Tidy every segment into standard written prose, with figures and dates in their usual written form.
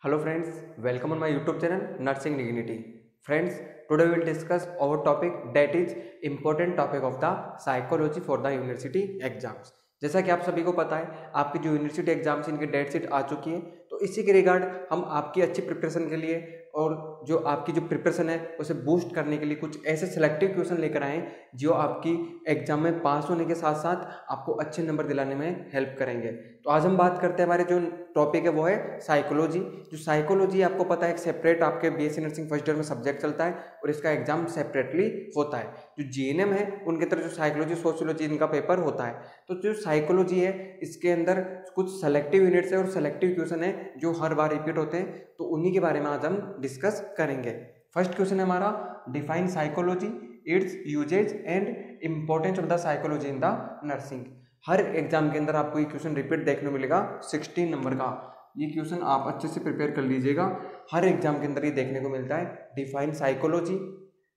Hello friends, welcome on my YouTube channel Nursing Dignity. Friends, today we will discuss our topic that is important topic of the psychology for the university exams. जैसा कि आप सभी को पता है आपकी जो यूनिवर्सिटी एग्जाम्स इनकी डेट शीट आ चुकी है, तो इसी के रिगार्ड हम आपकी अच्छी प्रिपरेशन के लिए और जो आपकी जो प्रिपरेशन है उसे बूस्ट करने के लिए कुछ ऐसे सिलेक्टिव क्वेश्चन लेकर आए जो आपकी एग्जाम में पास होने के साथ साथ आपको अच्छे नंबर दिलाने में हेल्प करेंगे। तो आज हम बात करते हैं, हमारे जो टॉपिक है वो है साइकोलॉजी। जो साइकोलॉजी आपको पता है एक सेपरेट आपके बीएससी नर्सिंग फर्स्ट ईयर में सब्जेक्ट चलता है और इसका एग्जाम सेपरेटली होता है। जो जीएनएम है उनके तरफ जो साइकोलॉजी सोशियोलॉजी इनका पेपर होता है, तो जो साइकोलॉजी है इसके अंदर कुछ सेलेक्टिव यूनिट्स है और सेलेक्टिव क्वेश्चन है जो हर बार रिपीट होते हैं, तो उन्हीं के बारे में आज हम डिस्कस करेंगे। फर्स्ट क्वेश्चन है हमारा, define psychology, its usages and importance of the psychology in the nursing. हर एग्जाम के अंदर आपको ये क्वेश्चन रिपीट देखने को मिलेगा 16 नंबर का। ये क्वेश्चन आप अच्छे से प्रिपेयर कर लीजिएगा, हर एग्जाम के अंदर ये देखने को मिलता है। डिफाइन साइकोलॉजी,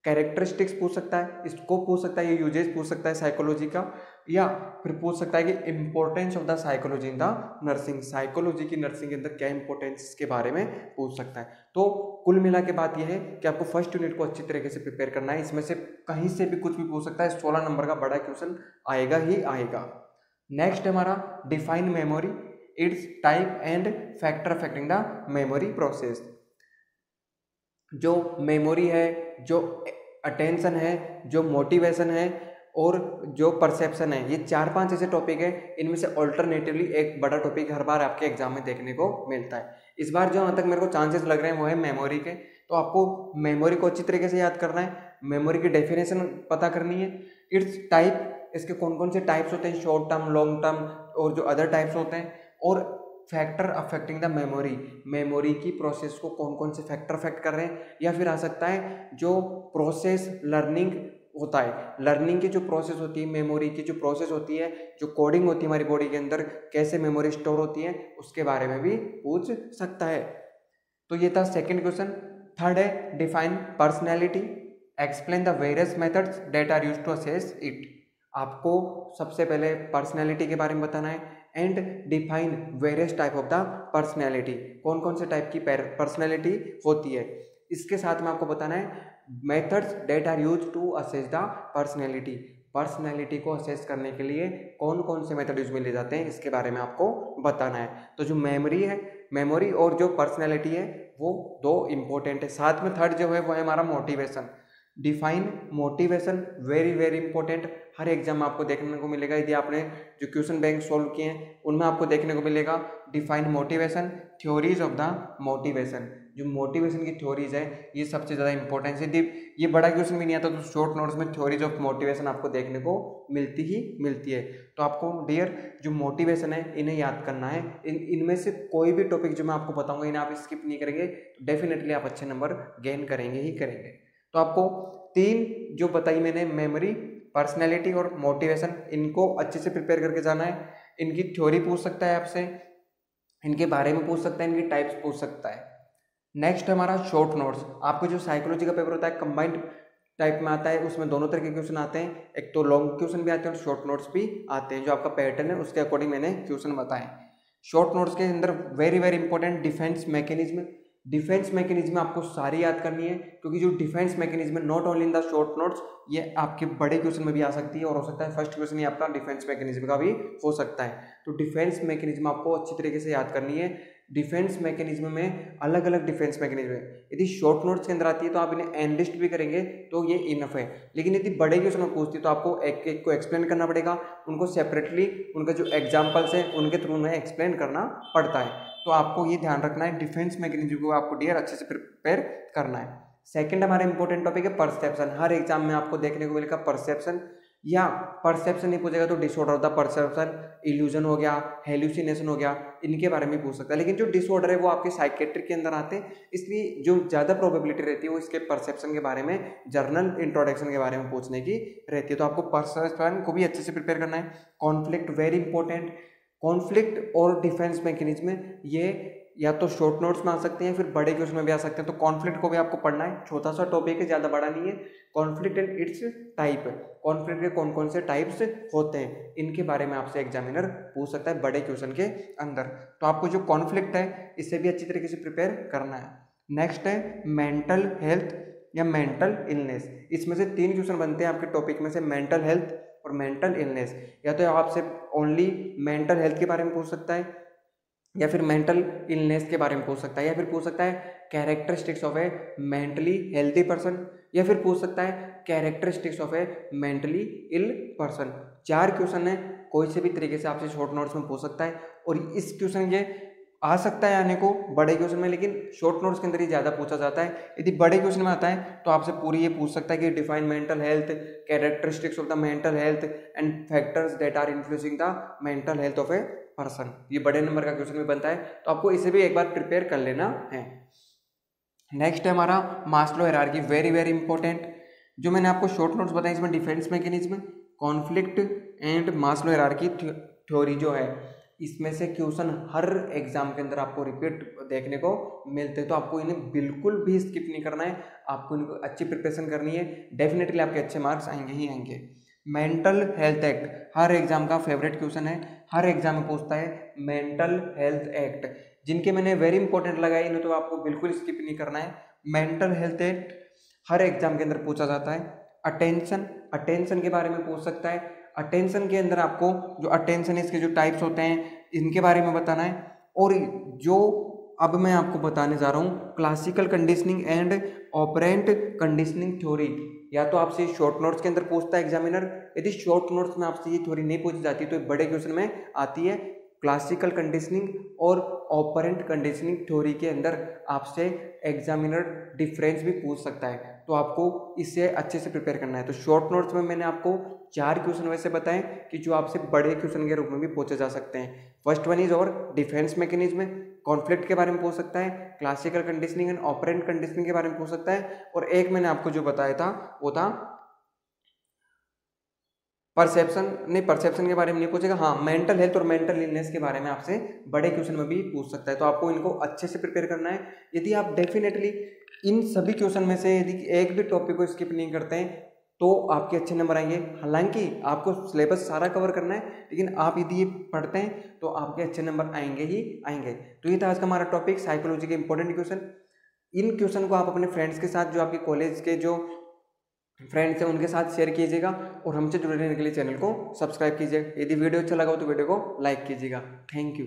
कैरेक्टरिस्टिक्स पूछ सकता है, इसको पूछ सकता है, ये यूजेज पूछ सकता है साइकोलॉजी का, या फिर पूछ सकता है कि importance of the psychology in the nursing. Psychology की नर्सिंग के अंदर क्या इंपॉर्टेंस के बारे में पूछ सकता है। तो कुल मिला के बात यह है कि आपको फर्स्ट यूनिट को अच्छी तरीके से प्रिपेयर करना है। इसमें से कहीं से भी कुछ भी पूछ सकता है, 16 नंबर का बड़ा क्वेश्चन आएगा ही आएगा। नेक्स्ट हमारा define memory, it's type and factor affecting the memory process. जो मेमोरी है, जो अटेंशन है, जो मोटिवेशन है और जो परसेप्शन है, ये 4-5 ऐसे टॉपिक है, इनमें से ऑल्टरनेटिवली एक बड़ा टॉपिक हर बार आपके एग्जाम में देखने को मिलता है। इस बार जो तक मेरे को चांसेस लग रहे हैं वो है मेमोरी के। तो आपको मेमोरी को अच्छी तरीके से याद करना है, मेमोरी की डेफिनेशन पता करनी है, इट्स टाइप, इसके कौन कौन से टाइप्स होते हैं, शॉर्ट टर्म, लॉन्ग टर्म और जो अदर टाइप्स होते हैं, और factor affecting the memory, memory की प्रोसेस को कौन कौन से फैक्टर अफेक्ट कर रहे हैं, या फिर आ सकता है जो प्रोसेस लर्निंग होता है, लर्निंग की जो प्रोसेस होती है, मेमोरी की जो प्रोसेस होती है, जो कोडिंग होती है हमारी बॉडी के अंदर, कैसे मेमोरी स्टोर होती है, उसके बारे में भी पूछ सकता है। तो ये था सेकंड क्वेश्चन। थर्ड है define personality, explain the various methods that are used to assess it. आपको सबसे पहले पर्सनैलिटी के बारे में बताना है and define various type of the personality, कौन कौन से टाइप की पर्सनैलिटी होती है। इसके साथ में आपको बताना है methods that are use to assess the personality, personality को असेस करने के लिए कौन कौन से मेथड यूज में ले जाते हैं, इसके बारे में आपको बताना है। तो जो मेमोरी है, मेमोरी और जो पर्सनैलिटी है वो दो इंपॉर्टेंट है। साथ में थर्ड जो है वो है हमारा motivation. Define motivation, very very important, हर एग्जाम में आपको देखने को मिलेगा। यदि आपने जो क्वेश्चन बैंक सोल्व किए हैं उनमें आपको देखने को मिलेगा define motivation, theories of the motivation. जो मोटिवेशन की थ्योरीज है ये सबसे ज़्यादा इंपॉर्टेंस है। यदि ये बड़ा क्वेश्चन भी नहीं आता तो शॉर्ट नोट्स में थ्योरीज ऑफ मोटिवेशन आपको देखने को मिलती ही मिलती है। तो आपको डियर जो मोटिवेशन है इन्हें याद करना है। इनमें से कोई भी टॉपिक जो मैं आपको बताऊंगा इन्हें आप स्किप नहीं करेंगे तो डेफिनेटली आप अच्छे नंबर गेन करेंगे ही करेंगे। तो आपको तीन जो बताई मैंने, मेमोरी, पर्सनैलिटी और मोटिवेशन, इनको अच्छे से प्रिपेयर करके जाना है। इनकी थ्योरी पूछ सकता है आपसे, इनके बारे में पूछ सकता है, इनकी टाइप्स पूछ सकता है। नेक्स्ट हमारा शॉर्ट नोट्स। आपको जो साइकोलॉजी का पेपर होता है कंबाइंड टाइप में आता है, उसमें दोनों तरह के क्वेश्चन आते हैं, एक तो लॉन्ग क्वेश्चन भी आते हैं और शॉर्ट नोट्स भी आते हैं। जो आपका पैटर्न है उसके अकॉर्डिंग मैंने क्वेश्चन बताए। शॉर्ट नोट्स के अंदर very very important defence mechanism, defence mechanism आपको सारी याद करनी है, क्योंकि जो defence mechanism not only in the short notes, ये आपके बड़े क्वेश्चन में भी आ सकती है और हो सकता है फर्स्ट क्वेश्चन ही आपका डिफेंस मैकेनिज्म का भी हो सकता है। तो डिफेंस मैकेनिज्म आपको अच्छी तरीके से याद करनी है। डिफेंस मैकेनिज्म में अलग अलग डिफेंस मैकेनिज्म है। यदि शॉर्ट नोट्स के अंदर आती है तो आप इन्हें एनलिस्ट भी करेंगे तो ये इनफ है, लेकिन यदि बड़े क्वेश्चन में पूछती है तो आपको एक एक को एक्सप्लेन करना पड़ेगा, उनको सेपरेटली उनका जो एग्जाम्पल्स है उनके थ्रू उन्हें एक्सप्लेन करना पड़ता है। तो आपको ये ध्यान रखना है, डिफेंस मैकेनिज्म को आपको डियर अच्छे से प्रिपेयर करना है। सेकंड हमारा इंपॉर्टेंट टॉपिक है परसेप्शन। हर एग्जाम में आपको देखने को मिलेगा परसेप्शन, या परसेप्शन नहीं पूछेगा तो disorder of the perception, illusion हो गया, हेल्यूसिनेशन हो गया, इनके बारे में पूछ सकता है। लेकिन जो डिसऑर्डर है वो आपके साइकेट्रिक के अंदर आते हैं, इसलिए जो ज़्यादा प्रोबेबिलिटी रहती है वो इसके परसेप्शन के बारे में, जर्नल इंट्रोडक्शन के बारे में पूछने की रहती है। तो आपको परसेप्शन को भी अच्छे से प्रिपेयर करना है। कॉन्फ्लिक्ट वेरी इंपॉर्टेंट, कॉन्फ्लिक्ट और डिफेंस मैकेनिज्म ये या तो शॉर्ट नोट्स में आ सकते हैं, फिर बड़े क्वेश्चन में भी आ सकते हैं। तो कॉन्फ्लिक्ट को भी आपको पढ़ना है, छोटा सा टॉपिक है, ज़्यादा बड़ा नहीं है। Conflict and it's type, conflict के कौन कौन से टाइप्स होते हैं इनके बारे में आपसे एग्जामिनर पूछ सकता है बड़े क्वेश्चन के अंदर। तो आपको जो कॉन्फ्लिक्ट है इससे भी अच्छी तरीके से प्रिपेयर करना है। नेक्स्ट है मेंटल हेल्थ या मेंटल इलनेस। इसमें से 3 क्वेश्चन बनते हैं आपके टॉपिक में से, मेंटल हेल्थ और मेंटल इलनेस। या तो आपसे ओनली मेंटल हेल्थ के बारे में पूछ सकता है, या फिर मेंटल इलनेस के बारे में पूछ सकता है, या फिर पूछ सकता है characteristics of a mentally healthy person, या फिर पूछ सकता है characteristics of a mentally ill person. 4 question है, कोई से भी तरीके से आपसे शॉर्ट नोट्स में पूछ सकता है। और इस क्वेश्चन ये आ सकता है आने को बड़े क्वेश्चन में, लेकिन शॉर्ट नोट्स के अंदर ही ज़्यादा पूछा जाता है। यदि बड़े क्वेश्चन में आता है तो आपसे पूरी ये पूछ सकता है कि define mental health, characteristics of the mental health and factors that are influencing the mental health of a person. ये बड़े नंबर का क्वेश्चन में बनता है, तो आपको इसे भी एक बार प्रिपेयर कर लेना है। नेक्स्ट है हमारा Maslow hierarchy, very very important. जो मैंने आपको शॉर्ट नोट्स बताए इसमें defence mechanism, conflict and Maslow hierarchy theory जो है, इसमें से क्वेश्चन हर एग्जाम के अंदर आपको रिपीट देखने को मिलते हैं। तो आपको इन्हें बिल्कुल भी स्किप नहीं करना है, आपको इनको अच्छी प्रिपरेशन करनी है, डेफिनेटली आपके अच्छे मार्क्स आएंगे ही आएंगे। मेंटल हेल्थ एक्ट हर एग्जाम का फेवरेट क्वेश्चन है, हर एग्जाम में पूछता है मेंटल हेल्थ एक्ट। जिनके मैंने वेरी इंपॉर्टेंट लगाए इन्हें तो आपको बिल्कुल स्किप नहीं करना है। मेंटल हेल्थ एक्ट हर एग्जाम के अंदर पूछा जाता है। अटेंशन, अटेंशन के बारे में पूछ सकता है। अटेंशन के अंदर आपको जो अटेंशन इसके जो टाइप्स होते हैं इनके बारे में बताना है। और जो अब मैं आपको बताने जा रहा हूँ classical conditioning and operant conditioning theory, या तो आपसे शॉर्ट नोट्स के अंदर पूछता है एग्जामिनर। यदि शॉर्ट नोट्स में आपसे ये थ्योरी नहीं पूछी जाती तो बड़े क्वेश्चन में आती है। क्लासिकल कंडीशनिंग और ऑपरेंट कंडीशनिंग थ्योरी के अंदर आपसे एग्जामिनर डिफरेंस भी पूछ सकता है, तो आपको इससे अच्छे से प्रिपेयर करना है। तो शॉर्ट नोट्स में मैंने आपको 4 क्वेश्चन वैसे बताएं कि जो आपसे बड़े क्वेश्चन के रूप में भी पूछे जा सकते हैं। फर्स्ट वन इज और डिफेंस मैकेनिज्म, कॉन्फ्लिक्ट के बारे में पूछ सकता है, classical conditioning and operant conditioning के बारे में पूछ सकता है, और एक मैंने आपको जो बताया था वो था परसेप्शन, नहीं परसेप्शन के बारे में नहीं पूछेगा, हाँ मेंटल हेल्थ और मेंटल इलनेस के बारे में आपसे बड़े क्वेश्चन में भी पूछ सकता है। तो आपको इनको अच्छे से प्रिपेयर करना है। यदि आप डेफिनेटली इन सभी क्वेश्चन में से यदि एक भी टॉपिक को स्किप नहीं करते हैं तो आपके अच्छे नंबर आएंगे। हालांकि आपको सिलेबस सारा कवर करना है, लेकिन आप यदि ये पढ़ते हैं तो आपके अच्छे नंबर आएंगे ही आएंगे। तो ये था आज का हमारा टॉपिक, साइकोलॉजी के इंपॉर्टेंट क्वेश्चन। इन क्वेश्चन को आप अपने फ्रेंड्स के साथ, जो आपके कॉलेज के जो फ्रेंड्स हैं उनके साथ शेयर कीजिएगा, और हमसे जुड़े रहने के लिए चैनल को सब्सक्राइब कीजिएगा। यदि वीडियो अच्छा लगा हो तो वीडियो को लाइक कीजिएगा। Thank you.